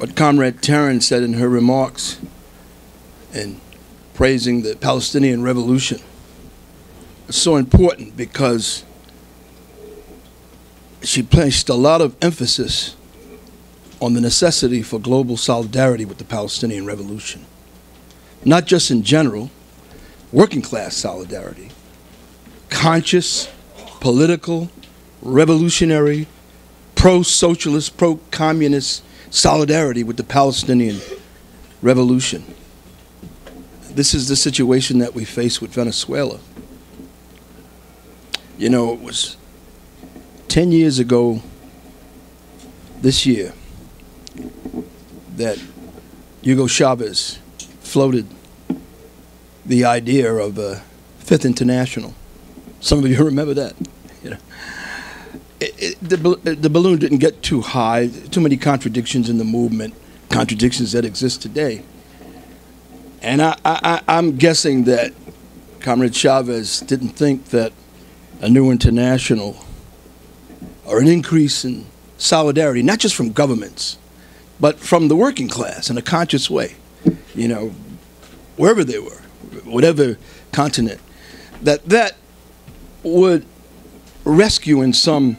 what Comrade Taryn said in her remarks in praising the Palestinian Revolution is so important, because she placed a lot of emphasis on the necessity for global solidarity with the Palestinian Revolution. Not just in general, working class solidarity, conscious, political, revolutionary, pro-socialist, pro-communist solidarity with the Palestinian Revolution. This is the situation that we face with Venezuela. You know, it was 10 years ago this year that Hugo Chavez floated the idea of a Fifth International. Some of you remember that. You know, the balloon didn't get too high. Too many contradictions in the movement, contradictions that exist today. And I'm guessing that Comrade Chavez didn't think that a new international or an increase in solidarity, not just from governments, but from the working class in a conscious way, you know, wherever they were, whatever continent, that would rescue in some,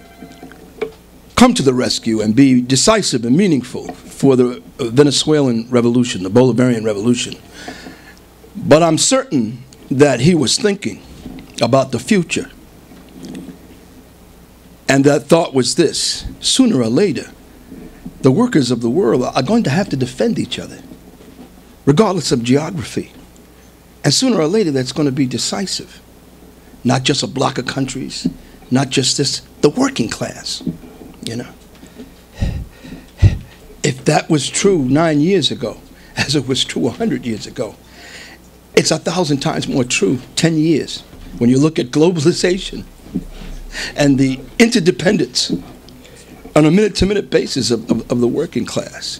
come to the rescue and be decisive and meaningful for the Venezuelan revolution, the Bolivarian revolution. But I'm certain that he was thinking about the future. And that thought was this: sooner or later, the workers of the world are going to have to defend each other, regardless of geography. And sooner or later, that's going to be decisive. Not just a block of countries, not just this, the working class, you know. If that was true 9 years ago, as it was true 100 years ago, it's 1,000 times more true 10 years. When you look at globalization and the interdependence on a minute-to-minute basis of the working class.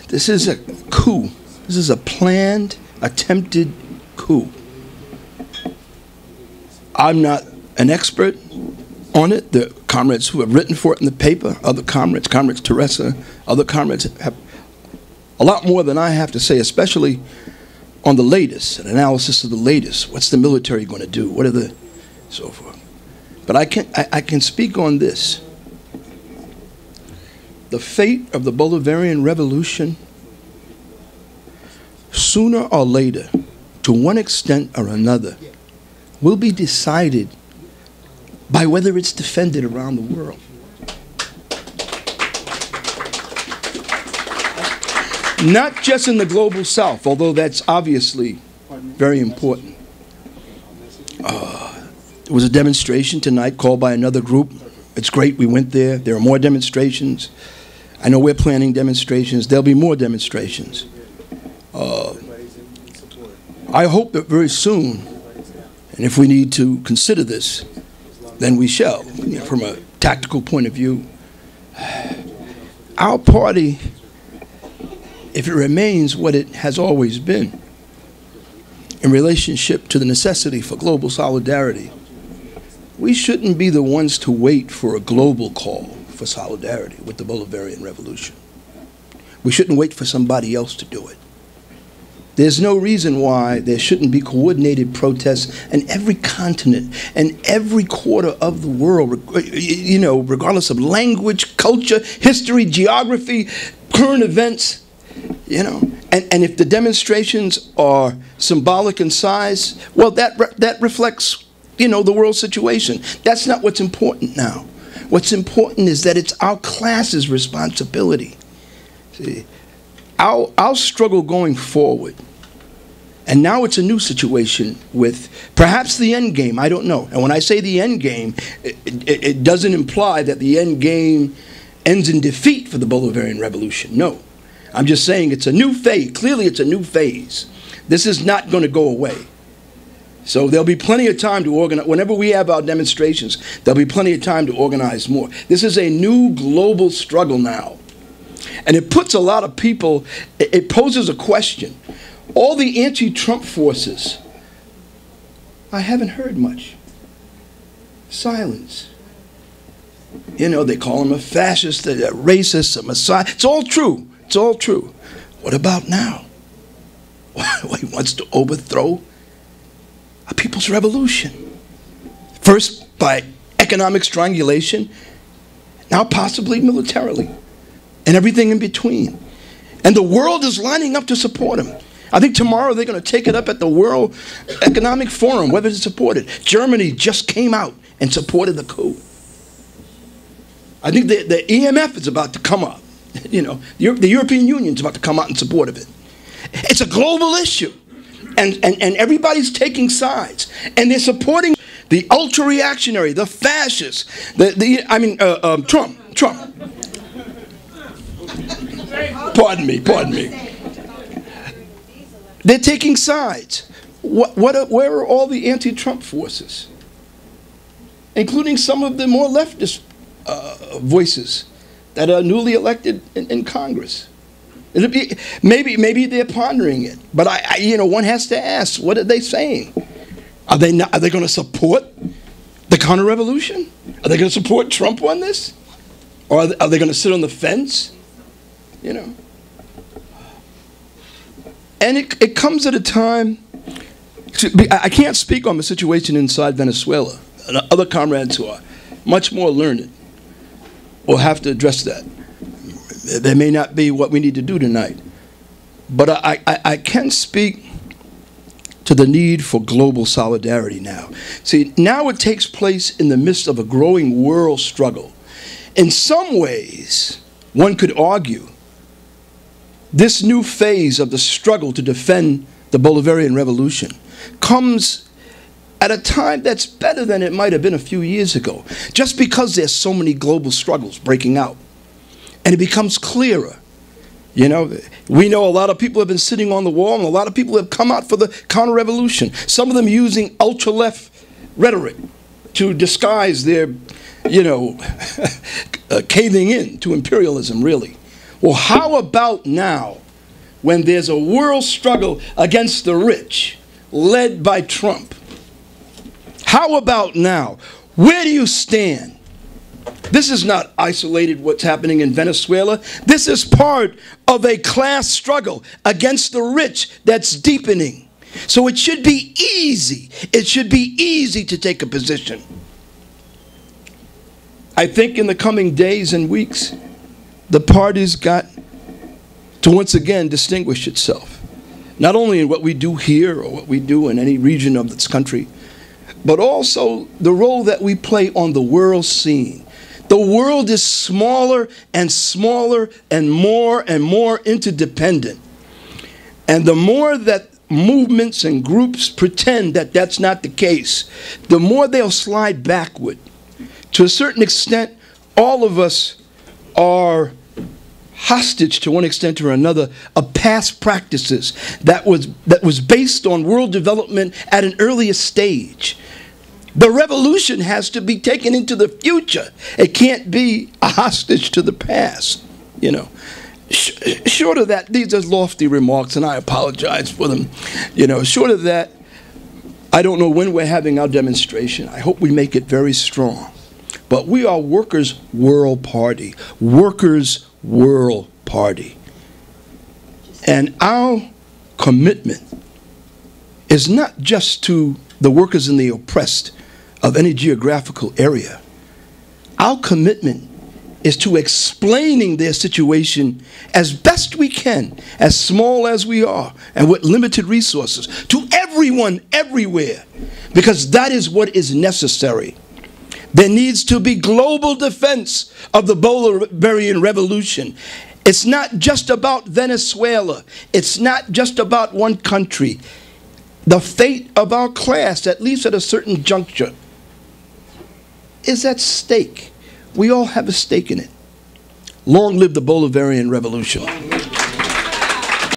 This is a coup. This is a planned, attempted coup. I'm not an expert on it. The comrades who have written for it in the paper, other comrades, Comrades Teresa, other comrades have a lot more than I have to say, especially on the latest, an analysis of the latest. What's the military going to do? What are the, so forth. But I can speak on this. The fate of the Bolivarian Revolution, sooner or later, to one extent or another, will be decided by whether it's defended around the world. Not just in the global south, although that's obviously very important. There was a demonstration tonight called by another group. It's great we went there. There are more demonstrations. I know we're planning demonstrations. There'll be more demonstrations. I hope that very soon, and if we need to consider this, then we shall, you know, from a tactical point of view. Our party, if it remains what it has always been, in relationship to the necessity for global solidarity, we shouldn't be the ones to wait for a global call for solidarity with the Bolivarian Revolution. We shouldn't wait for somebody else to do it. There's no reason why there shouldn't be coordinated protests in every continent and every quarter of the world, you know, regardless of language, culture, history, geography, current events, you know. And if the demonstrations are symbolic in size, well, that reflects, you know, the world situation. That's not what's important now. What's important is that it's our class's responsibility. See, our struggle going forward, and now it's a new situation with perhaps the end game, I don't know. And when I say the end game, it doesn't imply that the end game ends in defeat for the Bolivarian Revolution. No. I'm just saying it's a new phase. Clearly it's a new phase. This is not going to go away. So there'll be plenty of time to organize. Whenever we have our demonstrations, there'll be plenty of time to organize more. This is a new global struggle now. And it puts a lot of people, it poses a question. All the anti-Trump forces, I haven't heard much. Silence. You know, they call him a fascist, a racist, a messiah. It's all true. It's all true. What about now? He wants to overthrow a people's revolution. First by economic strangulation, now possibly militarily, and everything in between. And the world is lining up to support him. I think tomorrow they're going to take it up at the World Economic Forum, whether to support it. Germany just came out and supported the coup. I think the EMF is about to come up. You know, the European Union is about to come out in support of it. It's a global issue, and everybody's taking sides, and they're supporting the ultra-reactionary, the fascists, Trump. Pardon me. They're taking sides. Where are all the anti-Trump forces, including some of the more leftist voices that are newly elected in Congress? Maybe they're pondering it, but one has to ask, what are they saying? Are they going to support the counter-revolution? Are they going to support Trump on this, or are they going to sit on the fence? You know, and it comes at a time. I can't speak on the situation inside Venezuela. Other comrades who are much more learned will have to address that. There may not be what we need to do tonight. But I can speak to the need for global solidarity now. See, now it takes place in the midst of a growing world struggle. In some ways, one could argue, this new phase of the struggle to defend the Bolivarian Revolution comes at a time that's better than it might have been a few years ago, just because there's so many global struggles breaking out. And it becomes clearer. You know, we know a lot of people have been sitting on the wall, and a lot of people have come out for the counter-revolution, some of them using ultra-left rhetoric to disguise their, caving in to imperialism, really. Well, how about now, when there's a world struggle against the rich, led by Trump? How about now? Where do you stand? This is not isolated what's happening in Venezuela. This is part of a class struggle against the rich that's deepening. So it should be easy. It should be easy to take a position. I think in the coming days and weeks, the party's got to once again distinguish itself, not only in what we do here or what we do in any region of this country, but also the role that we play on the world scene. The world is smaller and smaller and more interdependent. And the more that movements and groups pretend that that's not the case, the more they'll slide backward. To a certain extent, all of us are hostage to one extent or another of past practices that was based on world development at an earlier stage. The revolution has to be taken into the future. It can't be a hostage to the past, Short of that, these are lofty remarks, and I apologize for them. Short of that, I don't know when we're having our demonstration. I hope we make it very strong. But we are Workers World Party. Workers World Party. And our commitment is not just to the workers and the oppressed of any geographical area. Our commitment is to explaining their situation as best we can, as small as we are, and with limited resources, to everyone, everywhere, because that is what is necessary. There needs to be global defense of the Bolivarian Revolution. It's not just about Venezuela. It's not just about one country. The fate of our class, at least at a certain juncture, is at stake. We all have a stake in it. Long live the Bolivarian Revolution.